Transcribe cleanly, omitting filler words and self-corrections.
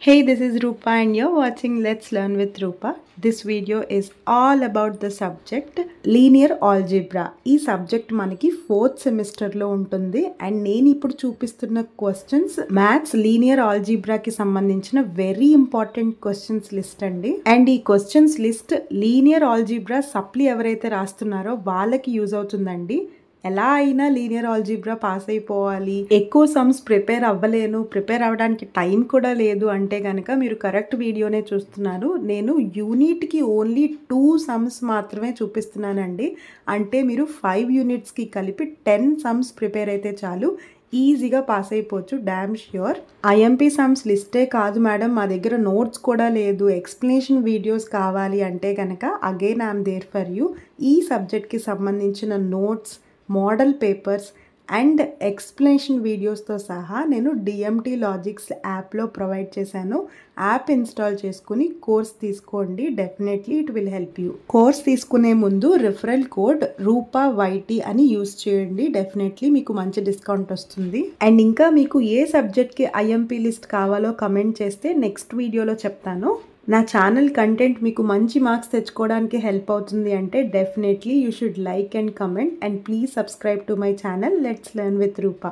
Hey, this is Rupa and you're watching Let's Learn with Rupa. This video is all about the subject linear algebra. ఈ subject మనకి 4th సెమిస్టర్లో ఉంటుంది and నేను ఇప్పుడు చూపిస్తున్న questions maths linear ఆల్జీబ్రాకి సంబంధించిన very important questions list అండి. And ఈ questions list linear algebra supply ఎవరైతే రాస్తున్నారో వాళ్ళకి యూజ్ అవుతుందండి. ఎలా అయినా లీనియర్ ఆల్జీబ్రా పాస్ అయిపోవాలి, ఎక్కువ సమ్స్ ప్రిపేర్ అవ్వడానికి టైం కూడా లేదు అంటే కనుక మీరు కరెక్ట్ వీడియోనే చూస్తున్నారు. నేను యూనిట్కి ఓన్లీ 2 సమ్స్ మాత్రమే చూపిస్తున్నానండి. అంటే మీరు 5 యూనిట్స్కి కలిపి 10 సమ్స్ ప్రిపేర్ అయితే చాలు, ఈజీగా పాస్ అయిపోవచ్చు, డామ్ ష్యూర్. ఐఎంపీ సమ్స్ లిస్టే కాదు మేడం, మా దగ్గర నోట్స్ కూడా లేదు, ఎక్స్ప్లెనేషన్ వీడియోస్ కావాలి అంటే కనుక again I'm there for you. ఈ సబ్జెక్ట్కి సంబంధించిన notes, model papers and explanation వీడియోస్తో సహా నేను డిఎంటీ లాజిక్స్ యాప్లో ప్రొవైడ్ చేశాను. యాప్ ఇన్స్టాల్ చేసుకుని కోర్స్ తీసుకోండి, definitely it will help you. Course తీసుకునే ముందు రిఫరల్ కోడ్ రూపా వైటీ అని యూస్ చేయండి, డెఫినెట్లీ మీకు మంచి డిస్కౌంట్ వస్తుంది. అండ్ ఇంకా మీకు ఏ సబ్జెక్ట్కి ఐఎంపీ లిస్ట్ కావాలో కమెంట్ చేస్తే నెక్స్ట్ వీడియోలో చెప్తాను. నా ఛానల్ కంటెంట్ మీకు మంచి మార్క్స్ తెచ్చుకోవడానికి హెల్ప్ అవుతుంది అంటే definitely you should like and comment and please subscribe to my channel let's learn with Roopa.